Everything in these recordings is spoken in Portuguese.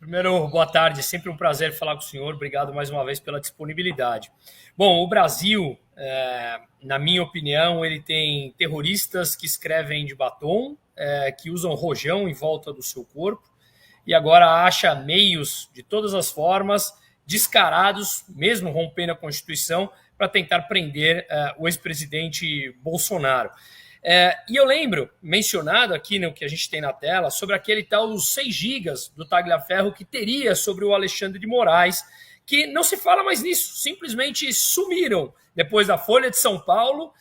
Primeiro, boa tarde, sempre um prazer falar com o senhor, obrigado mais uma vez pela disponibilidade. Bom, o Brasil, na minha opinião, ele tem terroristas que escrevem de batom, que usam rojão em volta do seu corpo, e agora acha meios de todas as formas, descarados, mesmo rompendo a Constituição, para tentar prender o ex-presidente Bolsonaro. E eu lembro, mencionado aqui no que a gente tem na tela, sobre aquele tal dos 6 gigas do Tagliaferro que teria sobre o Alexandre de Moraes, que não se fala mais nisso, simplesmente sumiram depois da Folha de São Paulo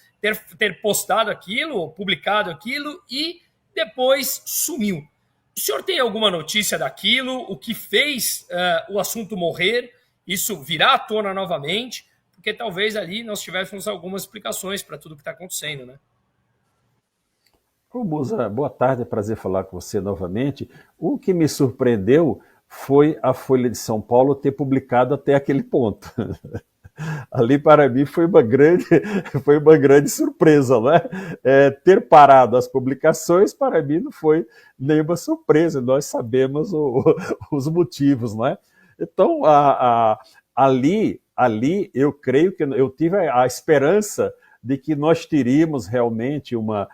ter postado aquilo, publicado aquilo, e depois sumiu. O senhor tem alguma notícia daquilo? O que fez o assunto morrer? Isso virá à tona novamente? Porque talvez ali nós tivéssemos algumas explicações para tudo que está acontecendo, né? Ô, Musa, boa tarde, é prazer falar com você novamente. O que me surpreendeu foi a Folha de São Paulo ter publicado até aquele ponto. Ali para mim foi uma grande surpresa, né? Ter parado as publicações para mim não foi nenhuma surpresa, nós sabemos os motivos, né? Então, ali eu creio que eu tive a esperança de que nós teríamos realmente uma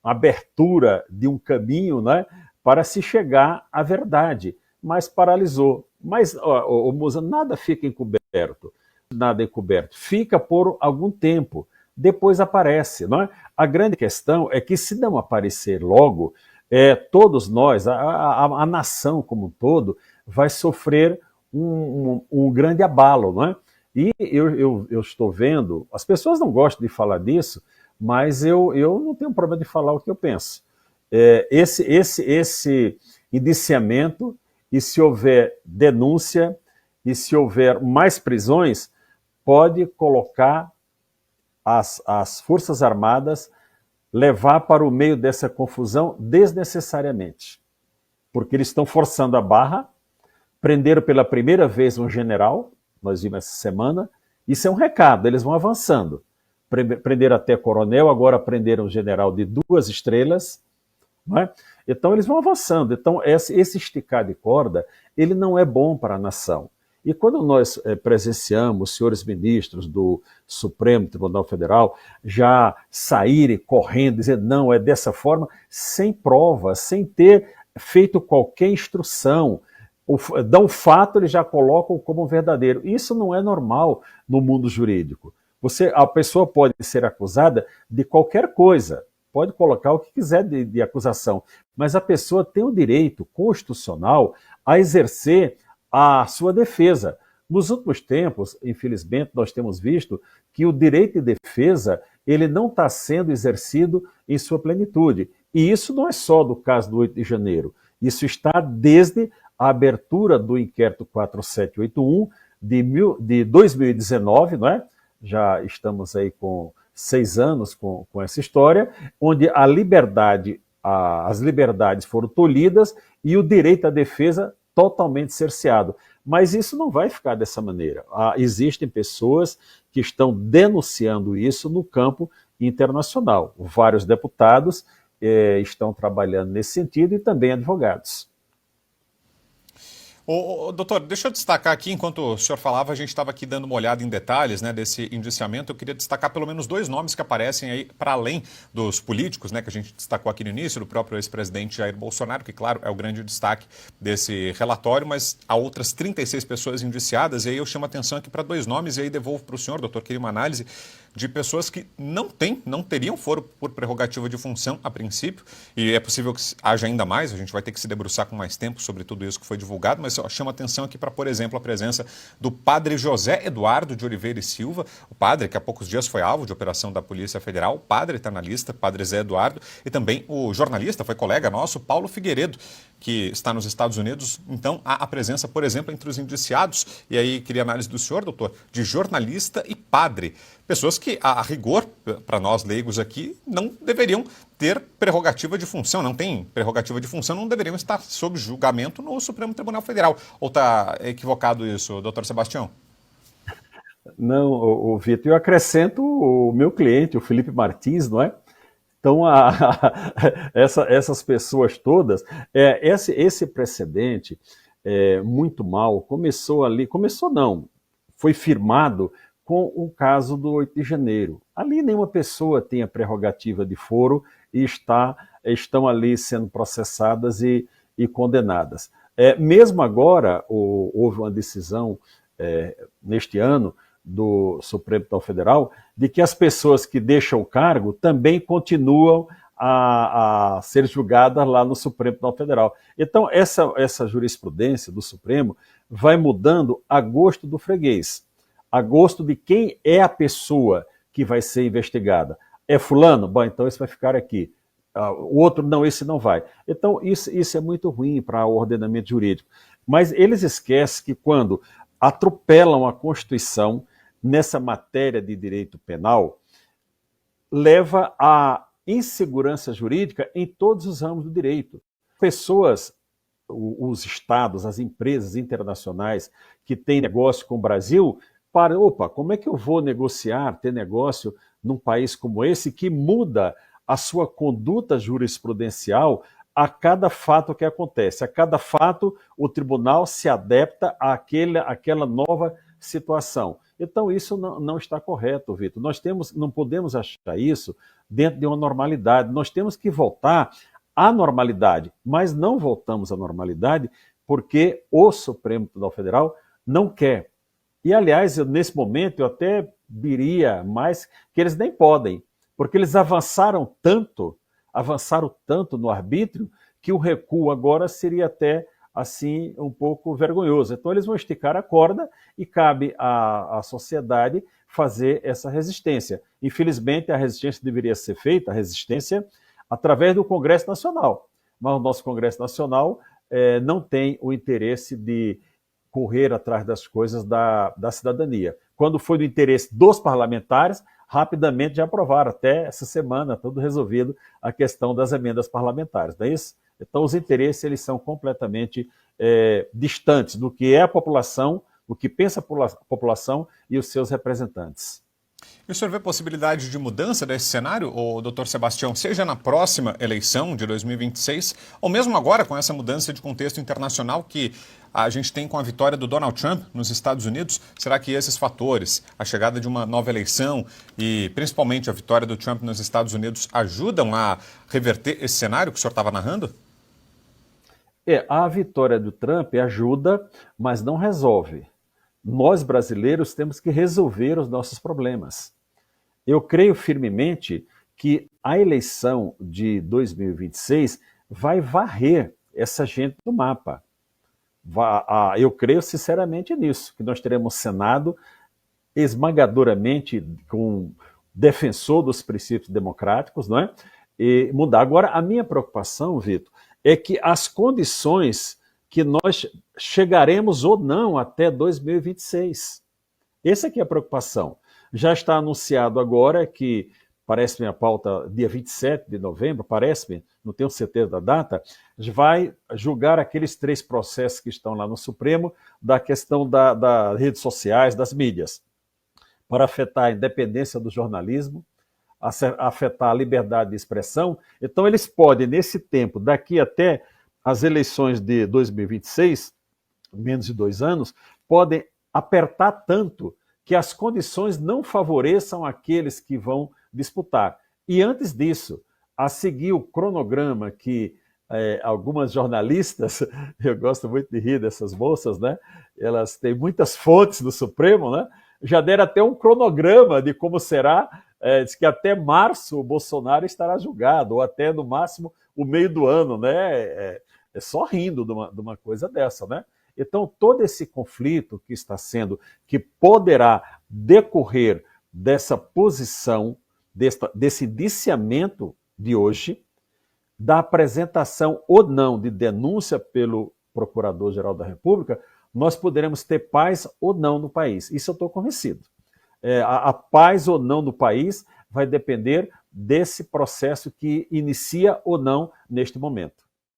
abertura de um caminho, né, para se chegar à verdade, mas paralisou. Mas, Musa, nada fica encoberto, nada encoberto. Fica por algum tempo, depois aparece. Não é? A grande questão é que, se não aparecer logo, todos nós, a nação como um todo, vai sofrer um grande abalo. Não é? E eu estou vendo, as pessoas não gostam de falar disso, mas eu não tenho problema de falar o que eu penso. Esse indiciamento, e se houver denúncia, e se houver mais prisões, pode colocar as Forças Armadas, levar para o meio dessa confusão desnecessariamente. Porque eles estão forçando a barra, prenderam pela primeira vez um general, nós vimos essa semana, isso é um recado, eles vão avançando. Prenderam até coronel, agora prenderam um general de 2 estrelas, não é? Então eles vão avançando. Então esse esticar de corda, ele não é bom para a nação. E quando nós presenciamos senhores ministros do Supremo Tribunal Federal já saírem correndo, dizer não, é dessa forma, sem prova, sem ter feito qualquer instrução, dão um fato, eles já colocam como verdadeiro. Isso não é normal no mundo jurídico. A pessoa pode ser acusada de qualquer coisa, pode colocar o que quiser de acusação, mas a pessoa tem o direito constitucional a exercer a sua defesa. Nos últimos tempos, infelizmente, nós temos visto que o direito de defesa ele não está sendo exercido em sua plenitude. E isso não é só do caso do 8 de janeiro, isso está desde a abertura do inquérito 4781 de 2019, não é? Já estamos aí com 6 anos com essa história, onde as liberdades foram tolhidas e o direito à defesa totalmente cerceado. Mas isso não vai ficar dessa maneira. Existem pessoas que estão denunciando isso no campo internacional. Vários deputados estão trabalhando nesse sentido e também advogados. Doutor, deixa eu destacar aqui, enquanto o senhor falava, a gente estava aqui dando uma olhada em detalhes, né, desse indiciamento. Eu queria destacar pelo menos 2 nomes que aparecem aí, para além dos políticos, né, que a gente destacou aqui no início, do próprio ex-presidente Jair Bolsonaro, que, claro, é o grande destaque desse relatório, mas há outras 36 pessoas indiciadas, e aí eu chamo a atenção aqui para 2 nomes, e aí devolvo para o senhor, doutor, queria uma análise de pessoas que não teriam foro por prerrogativa de função a princípio, e é possível que haja ainda mais, a gente vai ter que se debruçar com mais tempo sobre tudo isso que foi divulgado, mas eu chamo a atenção aqui para, por exemplo, a presença do padre José Eduardo de Oliveira e Silva, o padre que há poucos dias foi alvo de operação da Polícia Federal, o padre está na lista, padre Zé Eduardo, e também o jornalista, foi colega nosso, Paulo Figueiredo, que está nos Estados Unidos. Então, há a presença, por exemplo, entre os indiciados, e aí queria análise do senhor, doutor, de jornalista e padre. Pessoas que, a rigor, para nós leigos aqui, não deveriam ter prerrogativa de função, não tem prerrogativa de função, não deveriam estar sob julgamento no Supremo Tribunal Federal. Ou está equivocado isso, doutor Sebastião? Não, Vitor, eu acrescento o meu cliente, o Felipe Martins, não é? Então, essas pessoas todas, esse precedente muito mal, foi firmado com o caso do 8 de janeiro. Ali nenhuma pessoa tem a prerrogativa de foro e estão ali sendo processadas e condenadas. Mesmo agora, houve uma decisão neste ano do Supremo Tribunal Federal de que as pessoas que deixam o cargo também continuam a ser julgadas lá no Supremo Tribunal Federal. Então, essa jurisprudência do Supremo vai mudando a gosto do freguês, a gosto de quem é a pessoa que vai ser investigada. É fulano? Bom, então esse vai ficar aqui. O outro, não, esse não vai. Então, isso é muito ruim para o ordenamento jurídico. Mas eles esquecem que quando atropelam a Constituição nessa matéria de direito penal, leva a insegurança jurídica em todos os ramos do direito. Pessoas, os estados, as empresas internacionais que têm negócio com o Brasil, como é que eu vou ter negócio num país como esse que muda a sua conduta jurisprudencial a cada fato que acontece. A cada fato, o tribunal se adapta àquela nova situação. Então, isso não está correto, Vitor. Não podemos achar isso dentro de uma normalidade. Nós temos que voltar à normalidade, mas não voltamos à normalidade porque o Supremo Tribunal Federal não quer. E, aliás, nesse momento, eu até diria mais que eles nem podem, porque eles avançaram tanto no arbítrio, que o recuo agora seria até assim um pouco vergonhoso. Então eles vão esticar a corda e cabe à sociedade fazer essa resistência. Infelizmente, a resistência deveria ser feita, através do Congresso Nacional. Mas o nosso Congresso Nacional não tem o interesse de correr atrás das coisas da cidadania. Quando foi do interesse dos parlamentares, rapidamente já aprovaram, até essa semana, tudo resolvido, a questão das emendas parlamentares, não é isso? Então, os interesses eles são completamente distantes do que é a população, do que pensa a população e os seus representantes. E o senhor vê possibilidade de mudança desse cenário, doutor Sebastião, seja na próxima eleição de 2026, ou mesmo agora com essa mudança de contexto internacional que a gente tem com a vitória do Donald Trump nos Estados Unidos? Será que esses fatores, a chegada de uma nova eleição e principalmente a vitória do Trump nos Estados Unidos, ajudam a reverter esse cenário que o senhor estava narrando? A vitória do Trump ajuda, mas não resolve. Nós, brasileiros, temos que resolver os nossos problemas. Eu creio firmemente que a eleição de 2026 vai varrer essa gente do mapa. Eu creio sinceramente nisso, que nós teremos um Senado esmagadoramente com defensor dos princípios democráticos, não é? E mudar. Agora, a minha preocupação, Vitor, é que as condições que nós chegaremos ou não até 2026. Essa aqui é a preocupação. Já está anunciado agora que, parece-me a pauta, dia 27 de novembro, parece-me, não tenho certeza da data, vai julgar aqueles 3 processos que estão lá no Supremo da questão das redes sociais, das mídias, para afetar a independência do jornalismo, afetar a liberdade de expressão. Então eles podem, nesse tempo, daqui até as eleições de 2026, menos de 2 anos, podem apertar tanto que as condições não favoreçam aqueles que vão disputar. E antes disso, a seguir o cronograma que algumas jornalistas, eu gosto muito de rir dessas moças, né? Elas têm muitas fontes do Supremo, né? Já deram até um cronograma de como será, diz que até março o Bolsonaro estará julgado, ou até no máximo o meio do ano, né? É só rindo de uma coisa dessa, né? Então, todo esse conflito que poderá decorrer dessa posição, desse indiciamento de hoje, da apresentação ou não de denúncia pelo Procurador-Geral da República, nós poderemos ter paz ou não no país. Isso eu estou convencido. A paz ou não no país vai depender desse processo que inicia ou não neste momento.